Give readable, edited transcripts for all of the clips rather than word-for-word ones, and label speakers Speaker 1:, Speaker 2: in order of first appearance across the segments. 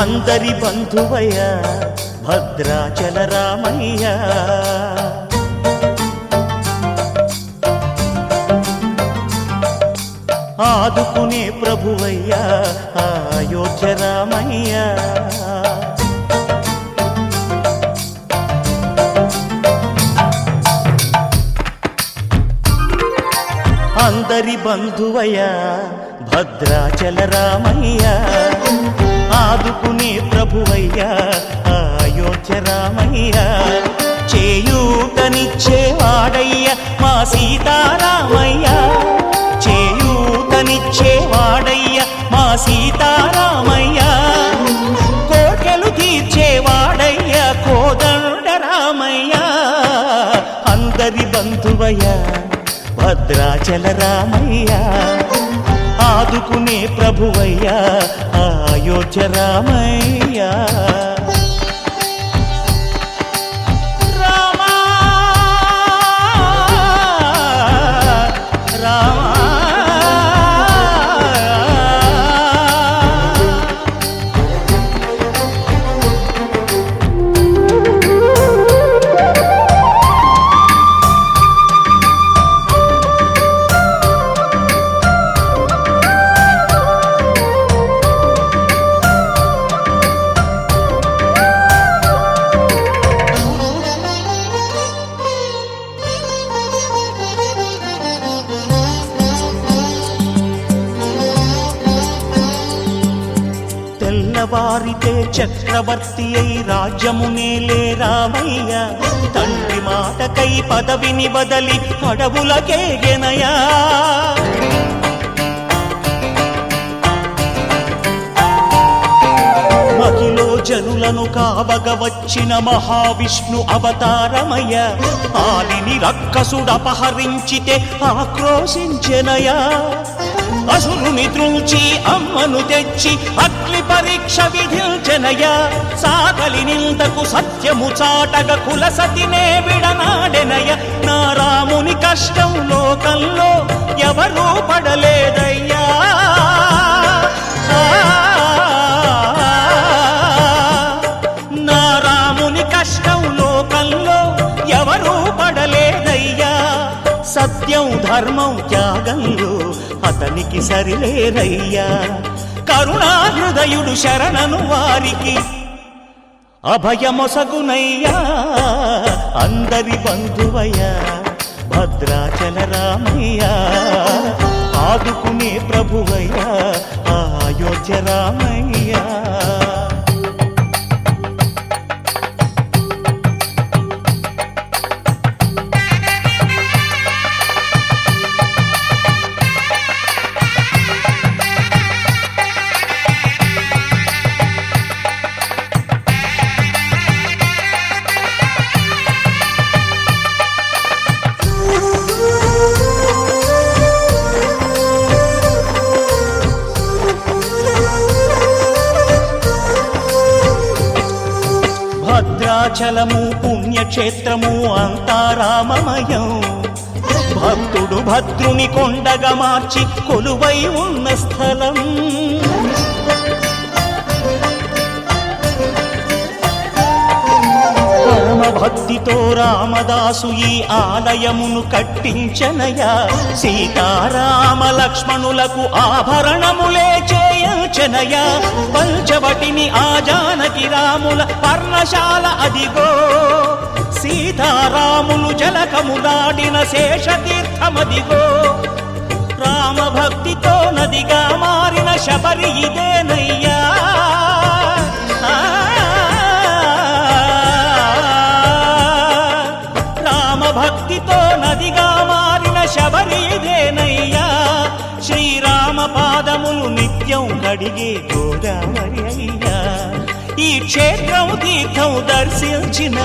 Speaker 1: అందరి బంధువయ్య భద్రాచల రామయ్య ఆదుకునే ప్రభువయ్య అయోధ్య రామయ్య అందరి బంధువయ్య భద్రాచల రామయ్య ఆదుకునే ప్రభువయ్య అయోధ్య రామయ్య చేయూతనిచ్చేవాడయ్య మా సీతారామయ్య చేయూతనిచ్చేవాడయ్య మా సీతారామయ్య కోర్కెలు తీర్చేవాడయ్య కోదండ రామయ్య అందరి బంధువయ్య భద్రాచల రామయ్య ఆదుకునే ప్రభువయ్య అయోధ్య రామయ్య తెల్లవారితే చక్రవర్తి అయి రాజ్యమునేలే రామయ్య తండ్రి మాటకై పదవిని బదలి అడవులకేగెనయా మహిలో జనులను కావగ వచ్చిన మహావిష్ణు అవతారమయ్య ఆలిని రక్కసుడపహరించితే ఆక్రోశించెనయా అసురుని త్రుంచి అమ్మను తెచ్చి అగ్ని పరీక్ష విధించెనయ్య సాగలి నిందకు సత్యము చాటగ కులసతినే విడనాడెనయ్య నా రాముని కష్టం లోకంలో ఎవరూ పడలేదయ్యా నా రాముని కష్టం లోకంలో ఎవరూ పడలేదయ్యా సత్యం ధర్మం త్యాగంలో అతనికి సరిలేరయ్యా కరుణాహృదయుడు శరణను వారికి అభయమొసగునయ్యా అందరి బంధువయ్య భద్రాచల రామయ్య ఆదుకునే ప్రభువయ్య అయోధ్య రామయ్య భద్రాచలము పుణ్యక్షేత్రము అంతా రామమయం భక్తుడు భద్రుని కొండగా మార్చి కొలువై ఉన్న స్థలం పరమ భక్తితో రామదాసు ఈ ఆలయమును కట్టించనయా సీతారామ లక్ష్మణులకు ఆభరణములే చేయించనయా పంచవటిని ఆ జానకి రాముల పర్ణశాల అదిగో సీతారాములు జలకములాడిన శేషతీర్థమదిగో రామభక్తితో నదిగా మారిన శబరి ఇదేనయ్యా రామభక్తితో నదిగా మారిన శబరి ఇదేనయ్యా శ్రీరామ పాదములు నిత్యం కడిగే గోదావరి అయ్యా ఈ క్షేత్రం తీర్థం దర్శించిన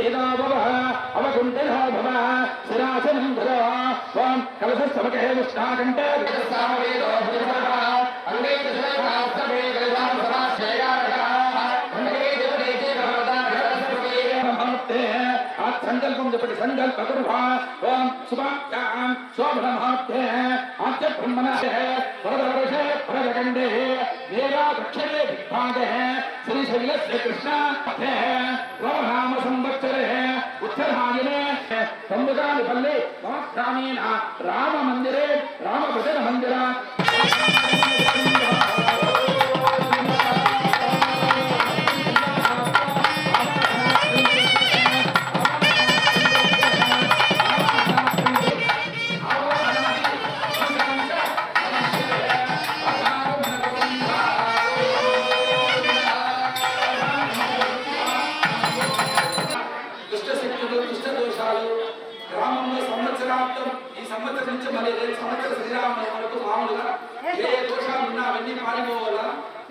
Speaker 2: अवकुण्ठेनो भव अवकुण्ठिनो भव शिरासनं धर त्वं कलशस्तमके विष्णाकण्ठे विदसामवेदो भूतः अंगे दशरथास्तमे कलशां समाश्रयारः अंगे देवदेते भगवता नमस्ते आज संकल्पं जपति संकल्प कुर्वा ओम सुभाभ्यां शोभनमस्ते आज ब्रह्मणः वरदवर्षे भरतखण्डे वेदा दक्षिणे दिग्भागे श्रीशैलस्य कृष्णार्थे राम संवत्सरे उत्तरायणे संवत्सरानिपल्ले नमस्कामेन राम मंदिरे राम भजन मंदिर గ్రామంలో సంవత్సరాంతం ఈ సంవత్సరం నుంచి మళ్ళీ రేపు సంవత్సరం శ్రీరామనవమి వరకు మామూలుగా ఏ దోషాలు ఉన్నా అవన్నీ పారిపోవాలా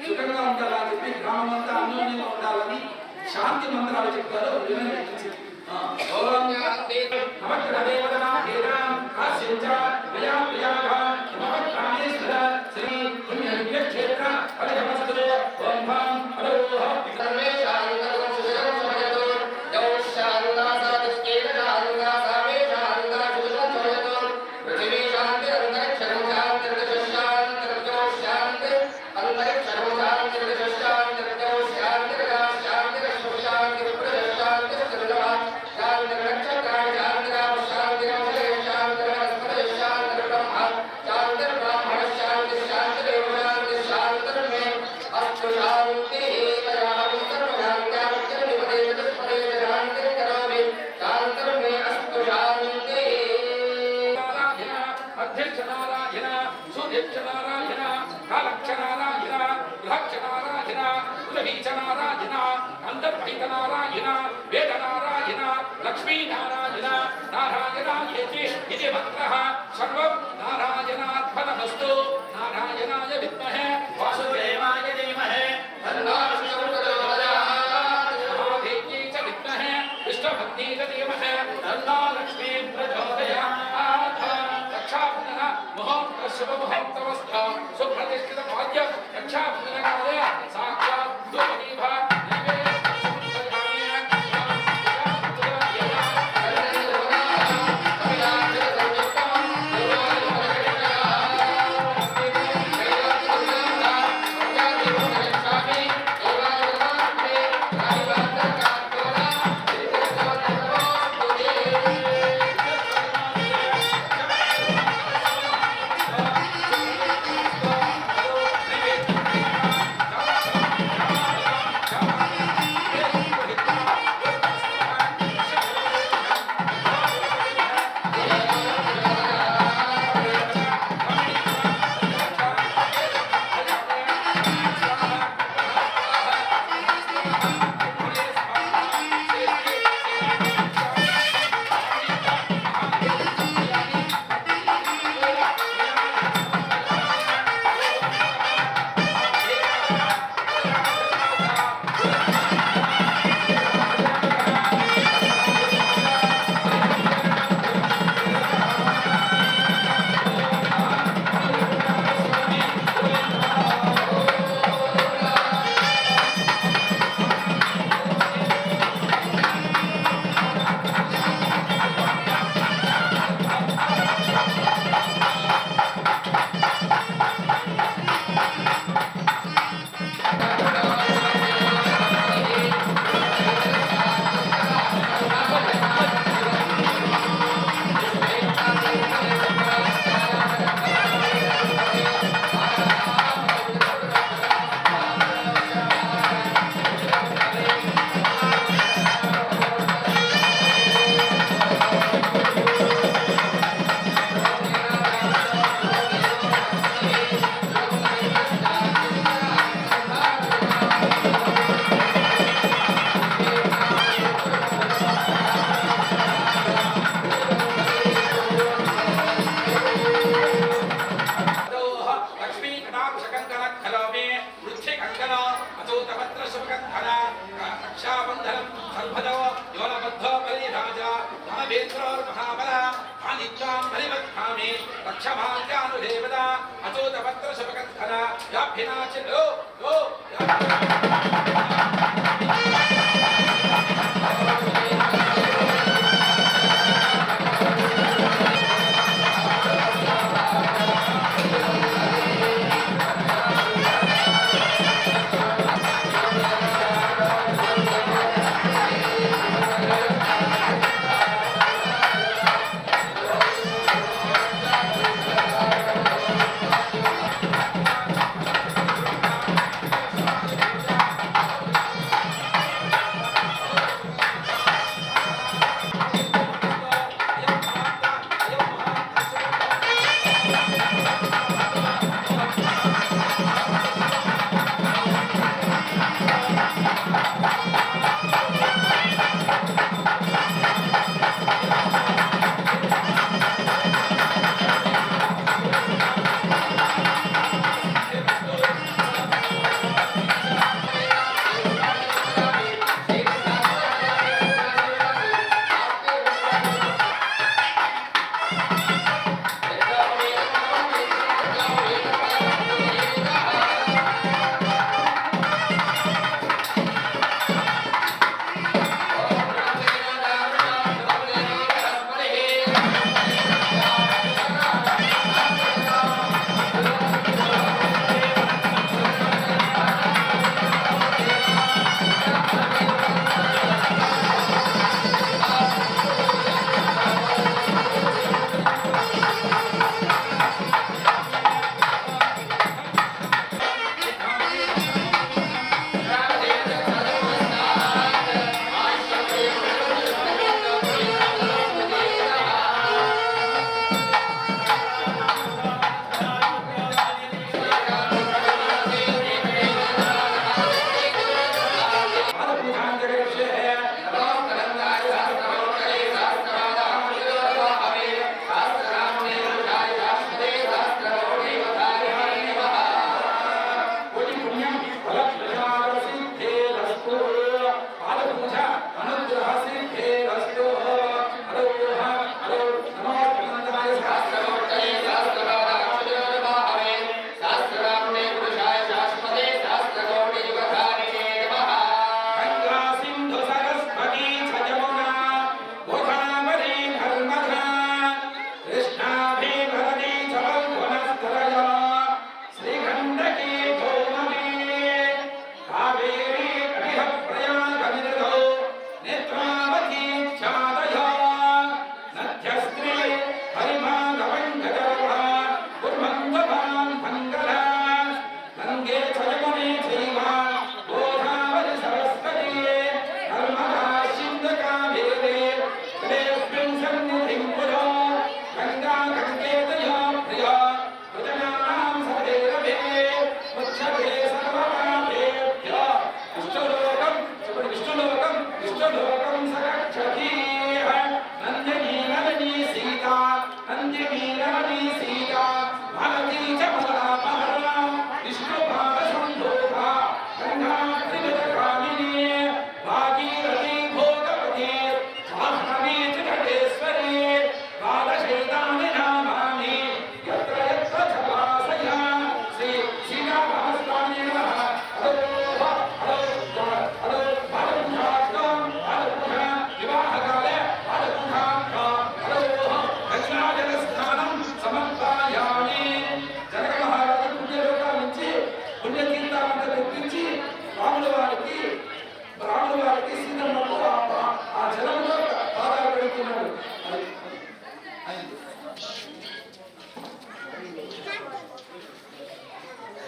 Speaker 2: సుఖంగా ఉండాలని చెప్పి గ్రామం అంతా అన్యోన్యంగా ఉండాలని శాంతి మంత్రాలు చెప్తారు వినండి. लक्ष्मी नारायण नारायणायेति इति मंत्रः सर्वं नारायणात्मनमस्तु नारायणाय विद्महे वासुदेवाय धीमहि तन्नो विष्णुः प्रचोदयात् महादेव्यै च विद्महे विष्णुपत्न्यै च धीमहि तन्नो लक्ष्मी प्रचोदयात् रक्षाबन्धन मुहूर्त शुभ मुहूर्तवस्थ सुप्रतिष्ठित भाग्य रक्षाबन्धनकाले साक्षात् द्रौपदीभा क्षमाज्ञानुदेवता अचोतपत्र शपकन्धना याभ्यनाचिलो यो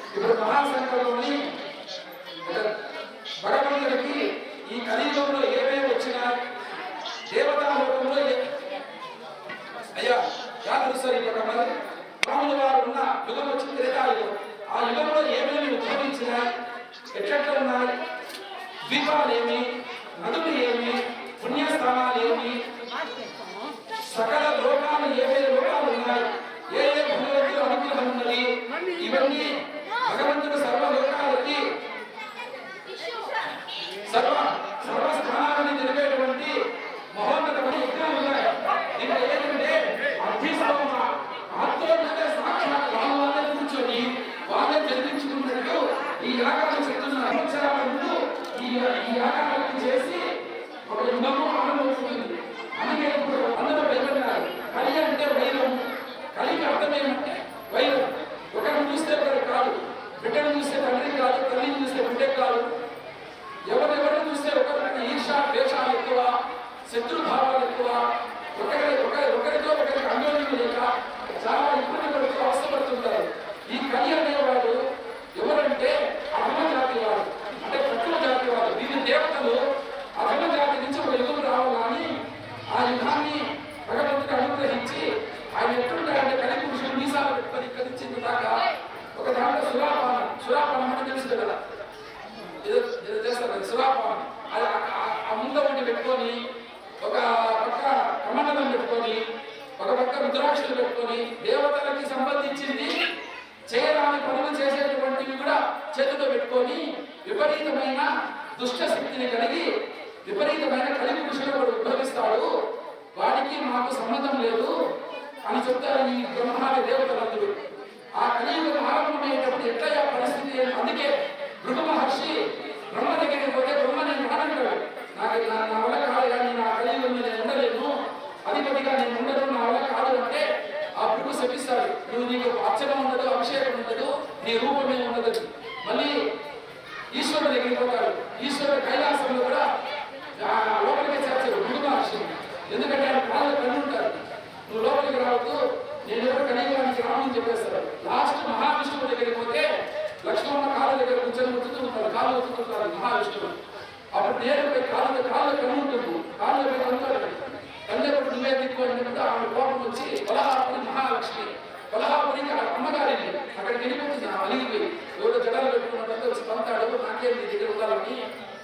Speaker 2: ఇప్పుడు మహాసంకల్పంలోని భగవంతుడికి ఈ కలియుగంలో ఏమేమి వచ్చినాయి దేవతాలోకంలో అయ్యా యాదృశ్వరి మరి రాముల వారు ఉన్న యుగం వచ్చి త్రేతాయుగం ఆ యుగంలో ఏమేమి ఉద్భవించినాయి ఎట్లెట్లా ఉన్నాయి ద్వీపాలేమి నదులు ఏమి పుణ్యస్థానాలు ఏమి సకల లోకాలు ఏమేమి లోకాలు ఉన్నాయి ఏ ఏ భగవంతుడు అనుగ్రహం ఉన్నది ఇవన్నీ భగవంతుడు సర్వలోకాలకి సర్వస్థానాన్ని జరిగేటువంటి మహోన్నతమైన యజ్ఞాలు ఉన్నాయి. దీంట్లో ఏంటంటే అగ్నిస్తోమ ఆత్మోన్నత ఆ యుగాన్ని భగవంతుడు అనుగ్రహించి ఆయన ఎట్లుంటాడంటే కలి పురుషుడు మీసాలు పెట్టుకొని కలిసింది దాకా ఒక దాంట్లో సురాపానం అంటే తెలుసు కదా, ఏదో చేస్తారు కదా సురాపానం. అది ఆ ముంద వండి పెట్టుకొని ఒక పక్క కమండలం పెట్టుకొని ఒక పక్క రుద్రాక్షలు పెట్టుకొని దేవతలకి సంబంధించింది చేయరాని పనులు చేసేటువంటివి కూడా చేతిలో పెట్టుకొని విపరీతమైన దుష్ట శక్తిని కలిగి విపరీతమైన కలిగి పురుషుడు వాడు ఉద్భవిస్తాడు, వాడికి మాకు సంబంధం లేదు అని చెప్తారు ఈ బ్రహ్మాది దేవతలందరూ. ఆ కలియుగం ఆరంభమయ్యేటప్పుడు ఎట్లా పరిస్థితి, అందుకే భృగు మహర్షి బ్రహ్మ దగ్గరికి పోతే బ్రహ్మ నేను మాట్లాడాడు, నా వల్ల కాదు కానీ నా కలియుగంలో నేను ఉండలేను, అధిపతిగా నేను ఉండను, నా వల్ల కాదు అంటే ఆ భృగు శపిస్తాడు, నువ్వు నీకు అర్చన ఉండదు, అభిషేకం ఉండదు, నీ రూపమే ఉండదు. మళ్ళీ ఈశ్వరుడు దగ్గరికి పోతాడు, ఈశ్వరుడు కైలాసంలో కూడా లోపలికే చేర్చాడు భృగు మహర్షి, ఎందుకంటే ఆయన కాళ్ళు కన్నుంటారు, నువ్వు లోపలికి రావద్దు, నేను ఎవరు కలియుగానికి రామని చెప్పేస్తాడు. లాస్ట్ మహావిష్ణువు దగ్గరికి పోతే లక్ష్మణ కాళ్ళ దగ్గర కూర్చొని ఉతుకుంటారు, కాళ్ళు ఉతుకుంటారు మహావిష్ణువు. అప్పుడు నేరుపై కాళ్ళు కన్నుంటుంది, కాళ్ళు పై అంటారు కళ్ళెప్పుడు నువ్వే దిక్కున్నప్పుడు ఆమె కోపం వచ్చి కొలహాపురి మహాలక్ష్మి, కొలహాపురికి అమ్మగారిని అక్కడికి వెళ్ళిపోతుంది, అలిగిపోయి ఎవరో జడాలు పెట్టుకున్నట్టు వచ్చి పంతాడు, నాకేం నీ దగ్గర ఉండాలని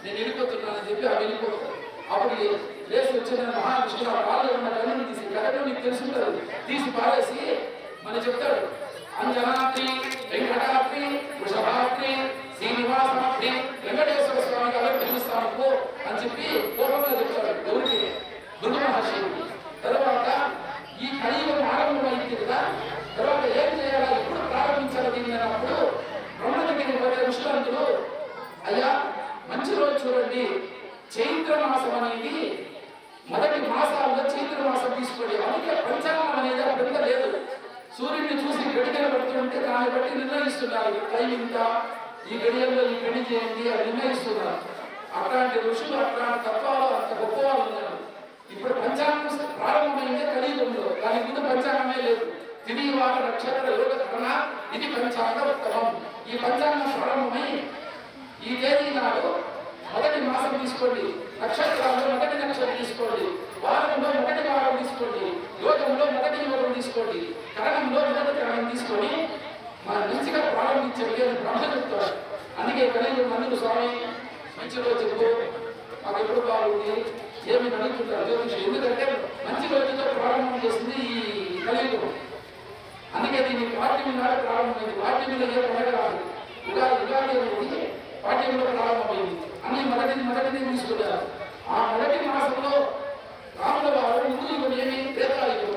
Speaker 2: నేను వెళ్ళిపోతున్నానని చెప్పి ఆ వెళ్ళిపోతాడు. అప్పుడు లేచి వచ్చిన మహావిష్ణువు ఆ కాళ్ళు ఉన్న కన్నుని తీసి కరెక్ట్ నీకు తెలుసుంటుంది తీసి పారేసి మన చెప్తాడు, అంజనాత్రి వెంకటాత్రి వృషభాత్రి శ్రీనివాసాత్రి వెంకటేశ్వర స్వామికి అలా పిలుస్తాను అని చెప్పి పూర్వంగా చెప్తాడు ఎవరికి, భృగు మహర్షి. తర్వాత ఈ కలియుగం ఆరంభమైంది కదా, తర్వాత ఏం చేయాలా, ఎప్పుడు ప్రారంభించాలి దీన్ని అన్నప్పుడు బ్రహ్మ దగ్గరికి పోతే విష్ణువంతుడు, అయ్యా మంచి రోజు చూడండి, చైత్ర మాసం అనేది మొదటి మాసాల్లో చైత్ర మాసం తీసుకోండి, అందుకే పంచాంగం అనేది అక్కడ లేదు, సూర్యుడిని చూసి గడియలు పడుతుంటే దాన్ని బట్టి నిర్ణయిస్తున్నారు, టైం ఇంత, ఈ గడియల్లో ఈ గడి చేయండి అని నిర్ణయిస్తున్నారు. అట్లాంటి ఋషులు అట్లాంటి తత్వాలు అంత గొప్ప వాళ్ళు ఉన్నారు. ఇప్పుడు పంచాంగం ప్రారంభమైందే కలియుగంలో, దాని ముందు పంచాంగమే లేదు. తిది వార నక్షత్ర యోగ కరణ ఇది పంచాంగ ఉత్తమం. ఈ పంచాంగం ప్రారంభమై ఈ తేదీ నాడు మొదటి మాసం తీసుకోండి, నక్షత్రాల్లో మొదటి నక్షత్రం తీసుకోండి, వారంలో మొదటి వారం తీసుకోండి, యోగంలో మొదటి యోగం తీసుకోండి, కరణంలో మొదటి కరణం తీసుకొని మన మంచిగా ప్రారంభించండి అని బ్రహ్మ చెప్తాడు. అందుకే కలియుగం అందుకు స్వామి మంచి రోజు చెప్పు, మాకు ఎప్పుడు బాగుంది ఏమి అడుగుతుంటారు జ్యోతిషం, ఎందుకంటే మంచి రోజుతో ప్రారంభం చేసింది ఈ కలియుగం. అందుకే దీన్ని పాఠ్యం నాడు ప్రారంభమైంది, పాఠ్యంలో ఏ పండుగ రాదు, ఉగాది అనేది పాఠ్యంలో ప్రారంభమైంది, అన్ని మొదటిది తీసుకున్నారు. ఆ మొదటి మాసంలో రాముల వారు ఋతువు ఏమి త్రేతాయుగం,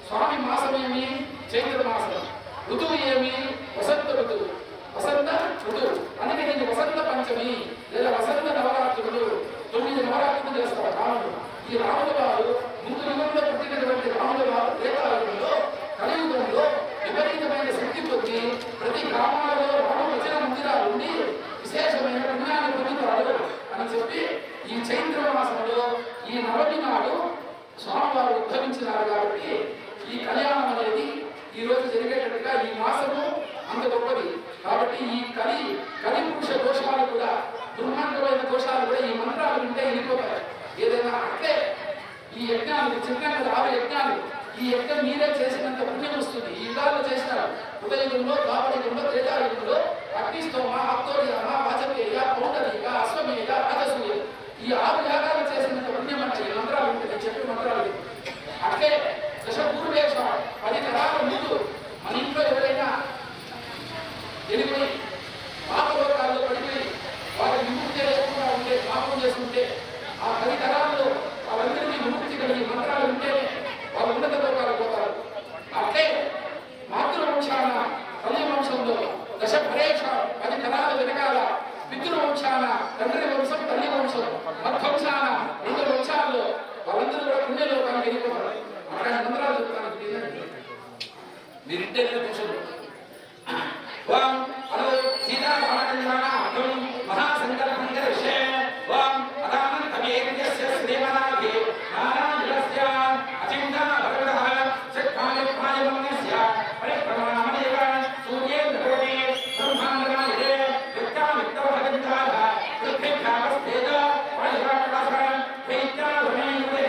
Speaker 2: స్వామి మాసం ఏమి చైత్ర మాసం, ఋతువు ఏమి వసంత ఋతువు, వసంత ఋతువు. అందుకే దీనికి వసంత పంచమి లేదా వసంత నవరాత్రులు, 9 నవరాత్రులు చేస్తారు రాముడు. ఈ రాముల వారు ముందు యుగంలో పుట్టినటువంటి రాముల వారు త్రేతాయుగంలో కలియుగంలో విపరీతమైన శక్తి పొంది ప్రతి గ్రామాలలో రామ వచన మందిరాలు ఉండి విశేషమైన పుణ్యాన్ని పొందుతాడు అని చెప్పి ఈ చైత్ర మాసంలో ఈ నవమి నాడు స్వామివారు ఉద్భవించినారు. కాబట్టి ఈ కళ్యాణం అనేది ఈ రోజు జరిగేటట్టుగా ఈ మాసము అంత గొప్పది. కాబట్టి ఈ కలి పురుష దోషాలు కూడా, దుర్మార్గమైన దోషాలు కూడా ఈ మంత్రాలు వింటే వెళ్ళిపోతాయి. ఏదైనా అంటే ఈ యజ్ఞాలు చిన్న 6 యజ్ఞాలు, ఈ యజ్ఞం మీరే చేసినంత పుణ్యం వస్తుంది. ఈ యుగాల్లో చేసినారు, ఉదయుగంలో, ద్వాపరయుగంలో, త్రేతాయుగంలో, అగ్నిస్తోమ, అక్తోర్యామ, వాజపేయ, పౌండరీక, అశ్వమేధ, రాజసూయ, ఈ 6 యాగాలు చేసినంత పుణ్యం అంటే ఈ మంత్రాలు ఉంటుంది, చెప్పే మంత్రాలు. అట్లే దశపూర్వేశ 10 తరాల ముందు మన ఇంట్లో ఎవరైనా వెళ్ళిపోయి పాపలోకాల్లో పడిపోయి వారి విముక్తి లేకుండా ఉంటే, పాపం చేసుకుంటే ఆ 10 తరాల్లో వాళ్ళందరినీ విముక్తి కలిగి మంత్రాలు ఉంటేనే వాళ్ళు ఉన్నత లోకాలు పోతారు. అట్లే మాతృవంశాన తల్లి వంశంలో దశ పరేష 10 తరాల వెనకాల పితృవంశాన తండ్రి వంశం, తల్లి వంశం, మధ్వంశాన 2 వంశాల్లో వాళ్ళందరూ కూడా పుణ్యలోకానికి వెళ్ళిపోతారు. అట్లాంటి మంత్రాలు చెప్తాను మీరింటే దోషం. ఓం హలో సీతా బాలకళ్యాణ అర్థం మహాసంకల్పం దర్శే ఓం అదానంతమేర్యస్య శ్రీమనాభి నారాయణస్య అచింతన భరతః శక్తాయమాయమన్యస్య పరిప్రమాణమేవ సూర్యేంద్రోణే బ్రహ్మాండనాయే విత్తామిత్తవహగంధాః పృథ్వీభ్యామస్తేజ పరిభ్రామణః చైత్రాధమేయుదే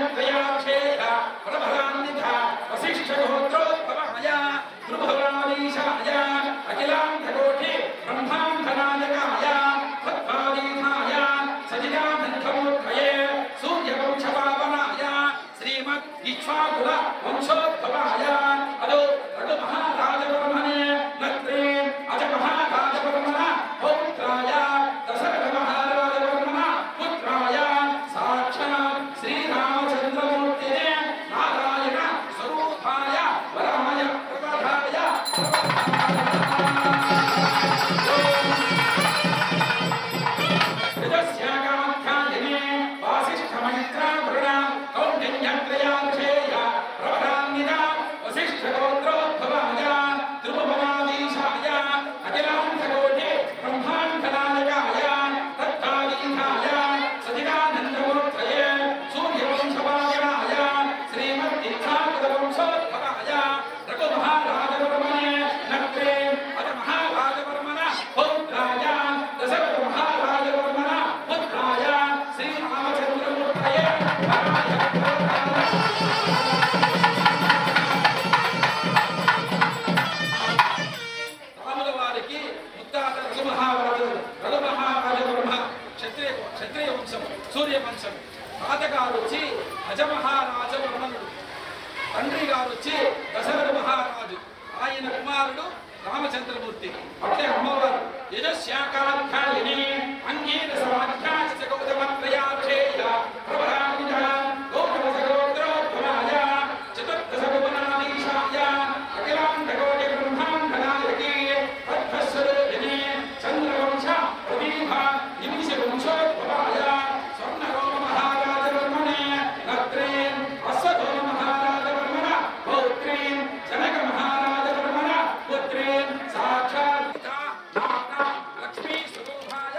Speaker 2: कौण्डिन्यत्रयाक्षेय प्रभरान्निध वसिष्ठगोत्रोद्भवाय ध्रुवराधीशाय अखिलाण्डकोटि ब्रह्माण्डनायकाय तत्त्वाधीनाय सजिदानन्दमूर्तये सूर्यवंशपावनाय श्रीमद् इक्ष्वाकुल वंशोद्भवाय अदो रघुमहाराजवर्मणे नत्रे अजमहाराजवर्मण पौत्राय दशरथमहाराजवर्मण पुत्राय साक्षात् श्रीरामचन्द्रमूर्तिने नारायण स्वरूपाय वराय प्रकटाय यजस्यागाध्यायिने वासिष्ठमैत्रावरुण कौण्डिन्यत्रयाक्षेय प्रवरान्निध वसिष्ठगोत्रोद्भवाय ध्रुवमनाधीशाय अखिलाण्डकोटि ब्रह्माण्डनायकाय तत्त्वाधीनाय सजिदानन्दमूर्तये सूर्यवंशपावनाय श्रीमद्दीक्षाकुलवंशोद्भवाय रघुमहाराजवर्मणे नत्रे अजमहाराजवर्मण पौत्राय दशरथमहाराजवर्मण पुत्राय श्रीरामचन्द्रमूर्तये वराय రాముల వారికి ముత్తాత రఘుమహారాజవర్మ క్షత్రియ వంశం సూర్య వంశం తాతగారు వచ్చి అజమహారాజవర్మనుడు తండ్రి గారు వచ్చి దశరథ మహారాజు ఆయన కుమారుడు రామచంద్రమూర్తి అట్లే అమ్మవారు యజస్యాకాధ్యాయిని అంగీరసమాధ్యాయ గౌతమత్రయాక్షేయ ప్రవరాన్నిధ గౌతమసగోత్రోద్భవాయ చతుర్దశగుణాధీశాయ అఖిలాండకోటి బ్రహ్మాండనాయకి తత్స్వరూపిణి చంద్రవంశ ప్రదీభ నిమిష వంశోద్భవాయ స్వర్ణరోమ మహారాజవర్మణే నత్రే అశ్వధోమ మహారాజవర్మణ పౌత్రీం జనక మహారాజవర్మణ పుత్రీం సాక్షాత్ లక్ష్మీ స్వరూపాయ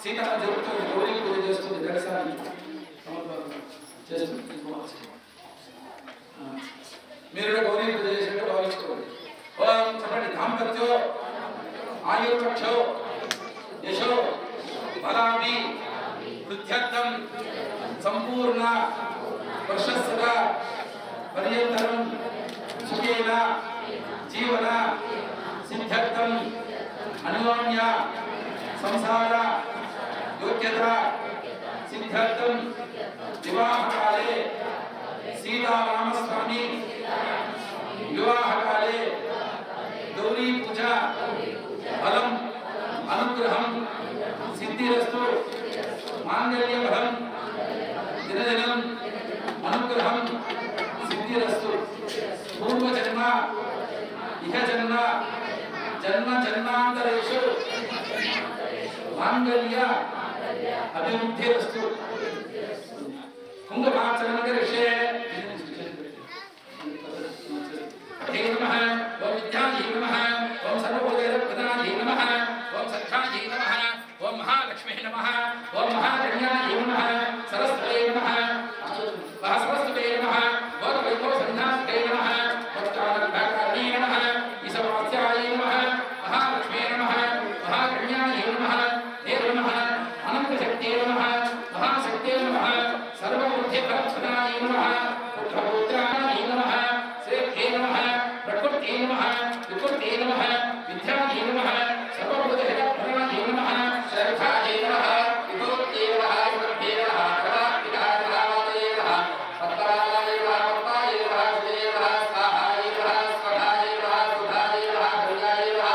Speaker 2: సీతమ్మ జరుగుతుంది, గౌరీ పూజ చేస్తుంది, దర్శనాన్ని చేస్తుంది. మీరు గౌరీ పూజ చేసినట్టు భావించుకోండి. ఓం చెప్పండి. దాంపత్యో ఆయుర్వక్షో యశో బలాభి వృద్ధ్యర్థం సంపూర్ణ వర్షస్సుత పర్యంతరం సుఖేన జీవన సిద్ధ్యర్థం అనువాన్య संसार योग्यता सिद्ध्यर्थम विवाह काले सीतारामस्वामी विवाह काले गौरी पूजा फलम अनुग्रहम सिद्धिरस्तु मांगल्य फलम दिनदिनम अनुग्रहम सिद्धिरस्तु पूर्व जन्म इह जन्म जन्म जन्मांतरेषु मांगल्य अभिवृद्धिरस्तु कुंभमाचरण करिष्ये हे नमः ओम विद्यायै नमः ओम सर्वभूतैरप्रदायै नमः ओम सत्तायै नमः ओम महालक्ष्मी नमः ओम महाकन्यायै नमः सरस्वती नमः सरस्वती नमः ओम वैभवसन्धात्रे नमः वक्तानन्दकारिणे नमः ईशवास्यायै नमः महालक्ष्मी नमः महाकन्यायै नमः हे नमः अनन्तशक्त्यै नमः महाशक्त्यै नमः सर्वबुद्धिप्रदायै नमः पुत्रपुत्रायै नमः श्रेष्ठे नमः प्रकृते नमः विकृते नमः विद्यायै नमः सर्वभूतहितप्रदायै नमः श्रद्धायै नमः विभूते नमः विभूते नमः कलापिताय नमः वादये नमः पद्मनाभाय नमः पद्माय नमः श्रीये नमः स्वाहाय नमः स्वधाय नमः सुधाय नमः गंगाय नमः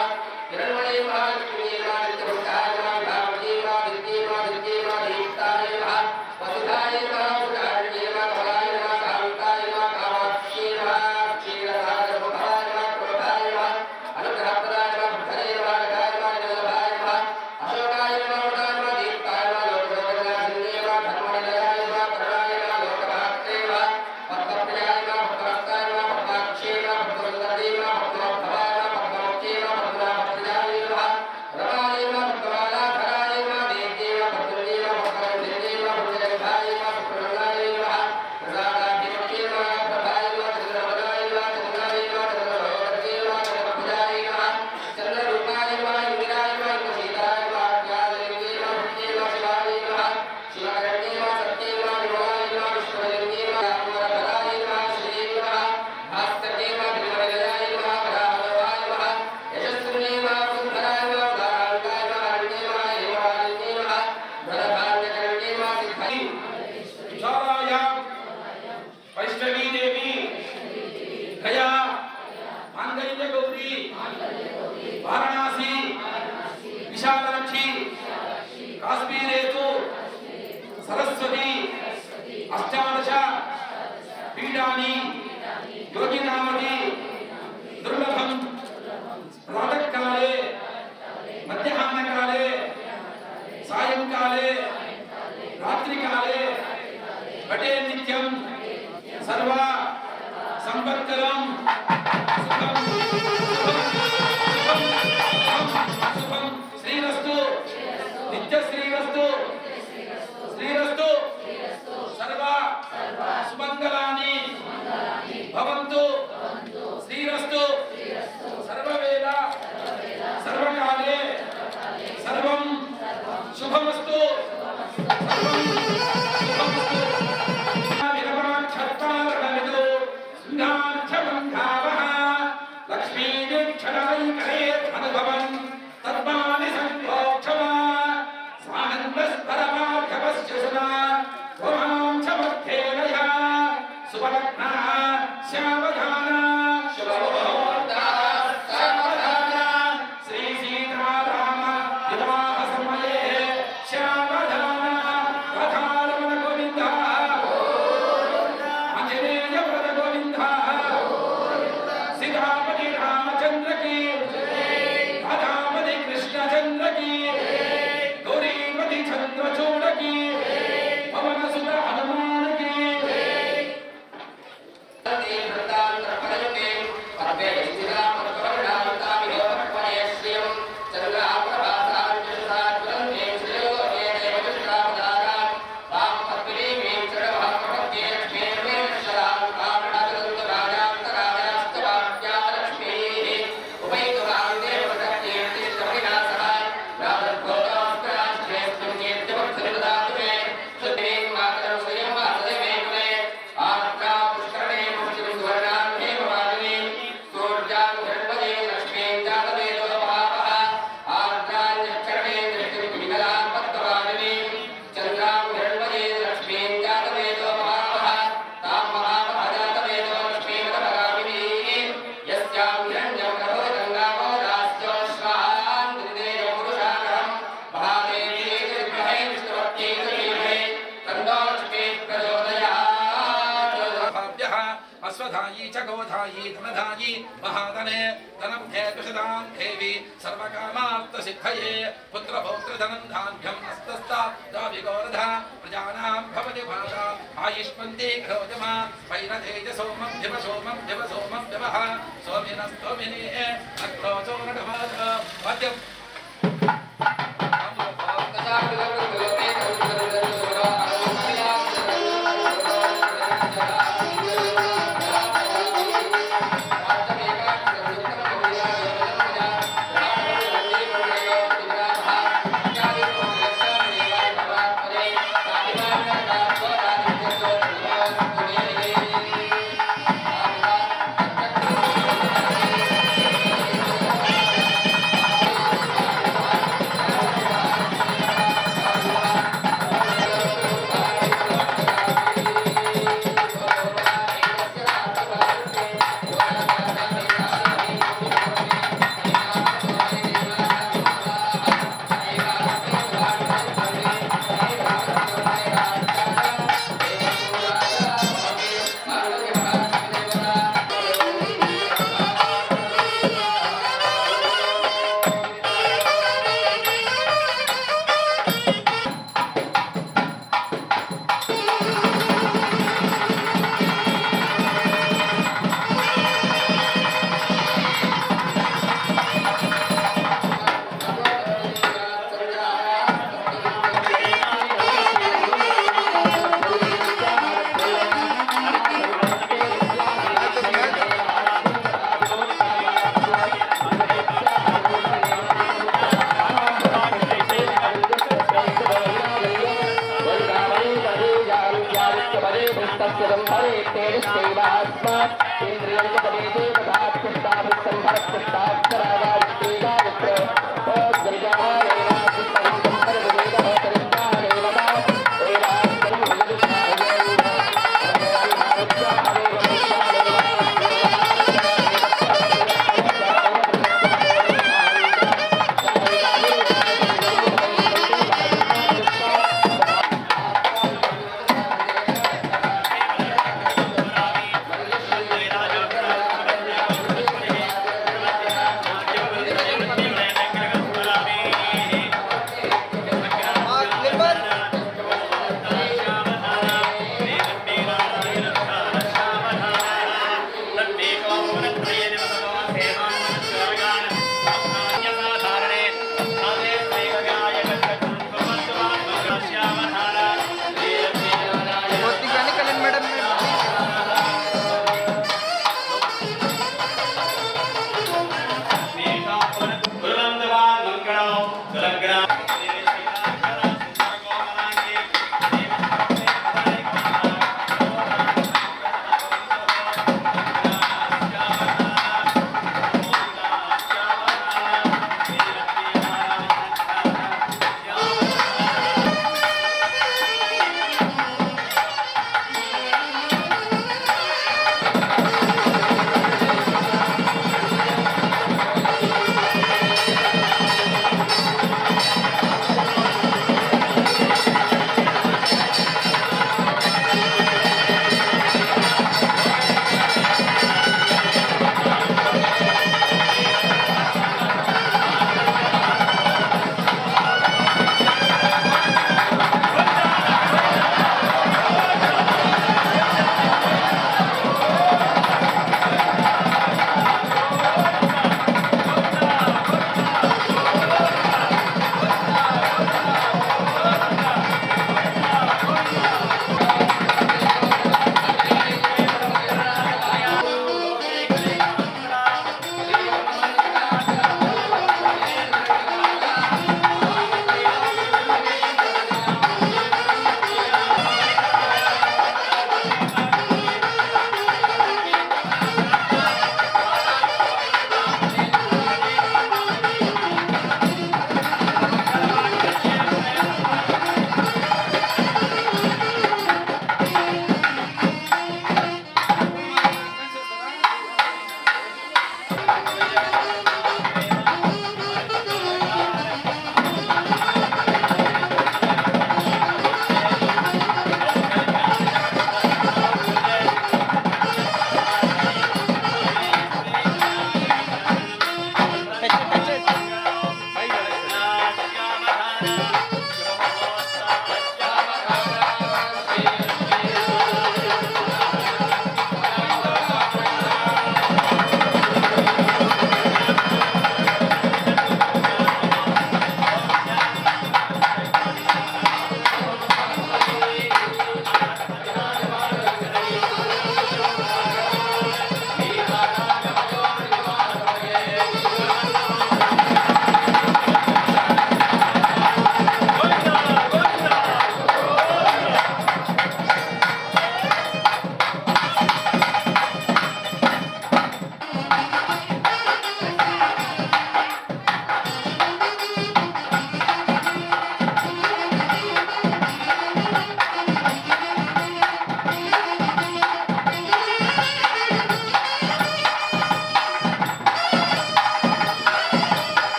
Speaker 2: हिरण्मये नमः लक्ष्मीये नमः नित्यभुक्ताय नमः भावये नमः दिव्ये नमः दिव्ये नमः दीप्ताय नमः वसुधाय नमः सुधारण्ये नमः कमलाय नमः कान्ताय नमः कामाक्षी नमः क्षीरसागरमुखाय नमः क्रोधाय नमः अनुग्रहप्रदाय नमः बुद्धये नमः गदाय नमः निलभाय नमः अशोकाय नमः वरदाय नमः दीप्ताय नमः लोकलोकनाशिन्ये नमः धर्मनिलयाय नमः करुणाय नमः लोकमात्रे नमः पद्मप्रियाय नमः भक्तवत्साय नमः पद्माक्षे नमः भक्तवल्लभे नमः भक्तवत्सवाय नमः पद्ममुख्ये नमः पद्मनाभप्रियाय नमः रमाय नमः पद्ममालाधराय नमः देव्ये नमः पद्मन्ये नमः पद्मवल्लभे नमः भुजगन्धाय नमः शुक्रमण्डाय नमः प्रसादाभिमुख्ये नमः प्रभाय नमः चन्द्रमदाय नमः चन्द्राय नमः चन्द्रमहोदये नमः चन्द्रभुजाय नमः चन्द्ररूपाय नमः इंदिराय नमः इंद्रशीलाय नमः ज्ञानलिंगे नमः भक्त्ये नमः शिवाय नमः शिवकरण्ये नमः सत्ये नमः विमलाय नमः विश्वलिंगे नमः अमरधराय नमः श्रीये नमः भास्कर्ये नमः बिल्वनिलयाय नमः वराहदेवाय नमः यशस्विने नमः सुन्दराय नमः उदारान्ताय नमः हरण्ये नमः हेमवालिन्ये नमः धनधान्यकरण्ये नमः सिद्धाय ज्वालायां वैष्णवी देवी गया मांगल्य गौरी वाराणसी विशालाक्षी काश्मीरेतु सरस्वती अष्टादश पीठानि योगिनामति दुर्लभं प्रातःकाले मध्याह्नकाले सायंकाले रात्रिकाले घटे नित्यं सर्वा संवत्सरं सुखं शुभं श्रीरस्तु नित्यश्रीरस्तु श्रीरस्तु सर्वा सुमंगलानि भवन्तु श्रीरस्तु सर्ववेला सर्वकाले सर्वं शुभमस्तु सर्वं शुभमस्तु विरमाक्षत्तारकमिदो सिंहाक्षमङ्घावः लक्ष्मीदीक्षणायिकरे अनुभवन् तद्मानि सम्भोक्षमा स्वानन्दस्परमार्घवस्य सुना त्वमां च मध्येलया सुवलग्नः श्यामधाना शुभमुहूर्तः श्यामधाना श्रीसीताराम विवाहसमये श्यामधाना कथारमण गोविन्दः आञ्जनेयव्रत गोविन्दः सीतापति रामचन्द्र की राधापति कृष्णचन्द्र की गौरीपति चन्द्रचूड की पवनसुत हनुमान की अश्वधायी च गोधायी धनधायी महाधने धनमुखे कुशदां देवी सर्वकामार्थसिद्धये पुत्रपौत्रधनं धान्यं हस्तस्तादाभिगोरधा प्रजानां भवति भाषा आयुष्मन्ते घोजमा वैरतेजसोमं दिवसोमं दिवसोमं दिवः सोमिनस्तोमिने अक्रोचो नटवाद पद्यम्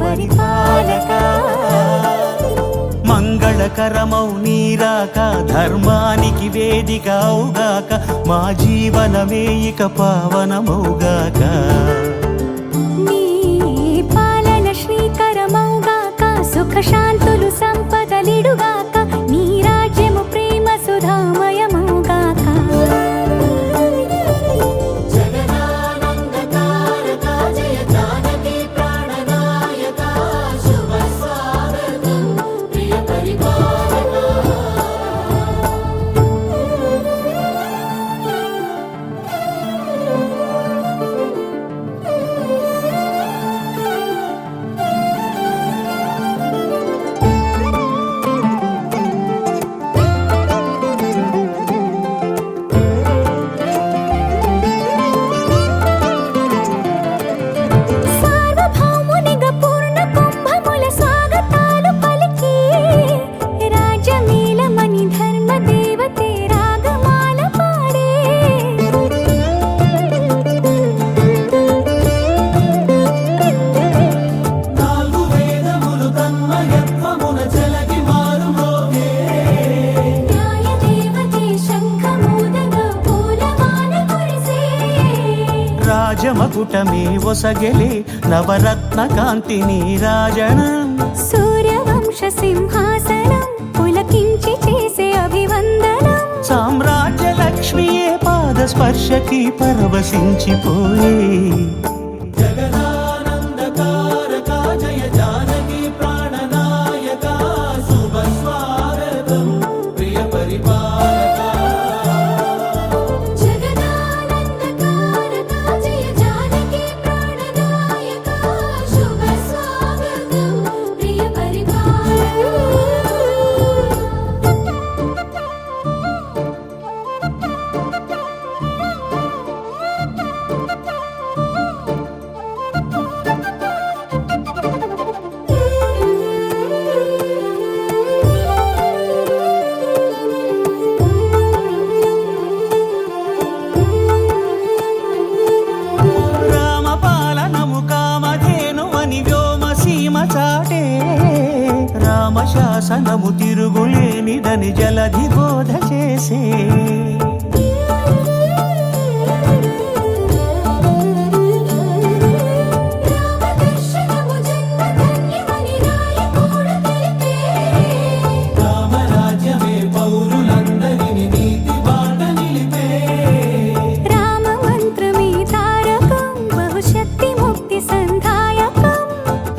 Speaker 1: పరిపాలక మంగళకరమౌ నీరాక ధర్మానికి వేదిక అవుగాక మా జీవనమే ఇక పావనమౌగాక
Speaker 3: నీ పాలన శ్రీకరమౌగాక సుఖ శాంతులు సంపదలిడుగాక నీ రాజ్యము ప్రేమ సుధామయమౌగాక
Speaker 1: రాజమకుటమే ఒసగెలే నవరత్న కాంతి నీరాజనం
Speaker 3: సూర్యవంశ సింహాసనం పులకించి చేసే అభివందనం
Speaker 1: సామ్రాజ్య లక్ష్మియే పాద స్పర్శకి పరవశించిపోయే జగదానందకారక జయ జానకి ప్రాణనాయక శుభ స్వాగతం ప్రియ పరిపాలక శాసనము తిరుగులేనిదని జలధి బోధ చేసే రామరాజ్యమే పౌరులందరిని నీతి బాట నిలిపే
Speaker 3: రామ మంత్రమే తారకం బహుశక్తి ముక్తి సంధాయకం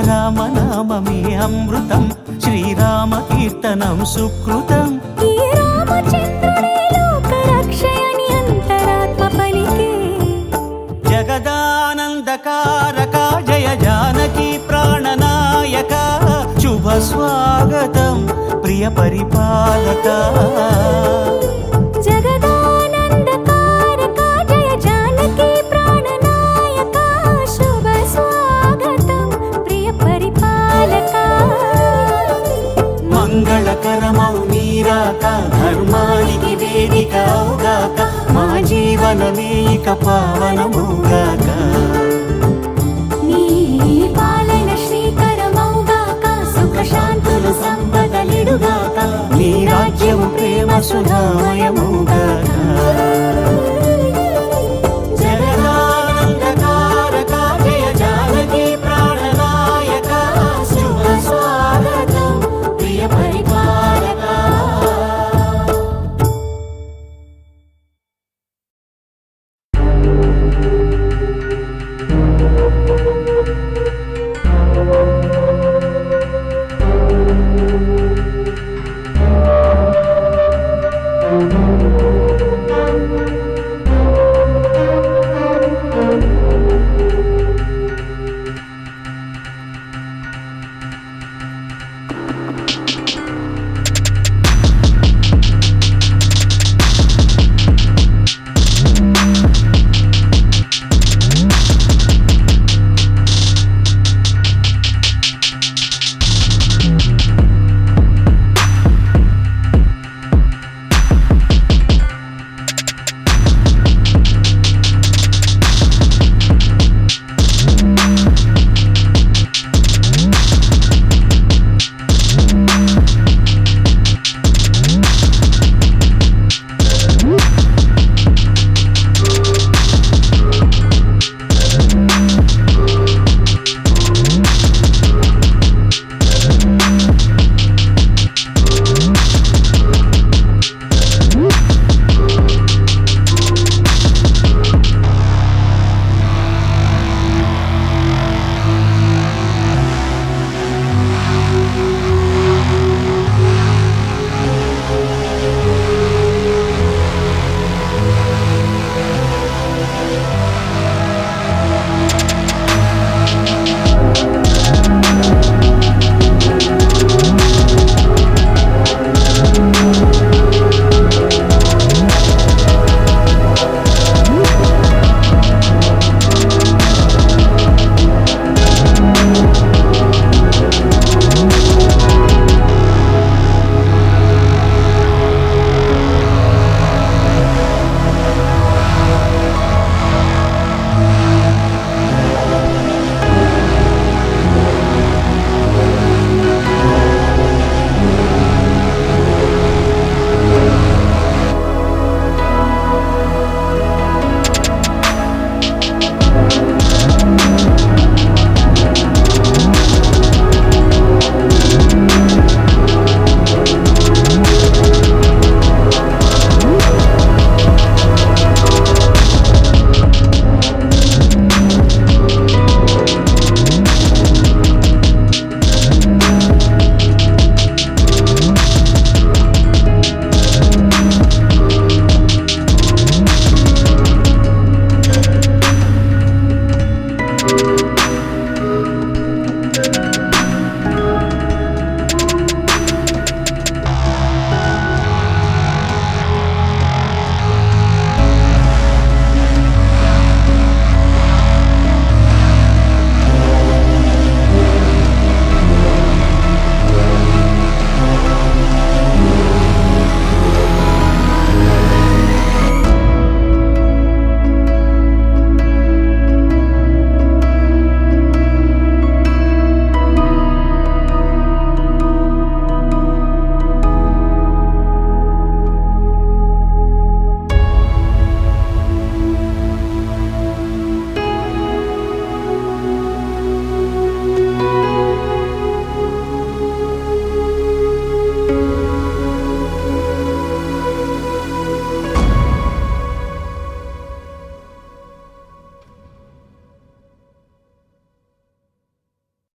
Speaker 1: రామనామమే అమృతం శ్రీరామ కీర్తనం సుకృతం
Speaker 3: ఈ రామచంద్రుడే లోక రక్షయని అంతరాత్మ పలికే
Speaker 1: జగదానందకారక జయ జానకి ప్రాణనాయక శుభ స్వాగతం ప్రియ పరిపాలక
Speaker 3: జగదానందకారక జయ జానకి ప్రాణనాయక శుభ స్వాగతం ప్రియ పరిపాలక
Speaker 1: మంగళకరమౌ నీరాక ధర్మానికి వేదిక అవుగాక మా జీవనమే ఇక పావనమౌగాక
Speaker 3: నీ పాలన శ్రీకరమౌగాక సుఖ శాంతులు సంపదలిడుగాక
Speaker 1: నీ రాజ్యము ప్రేమ సుధామయమౌగాక జగదానందకారక జయ జానకి ప్రాణనాయక శుభ స్వాగతం ప్రియ పరిపాలక
Speaker 3: Thank you.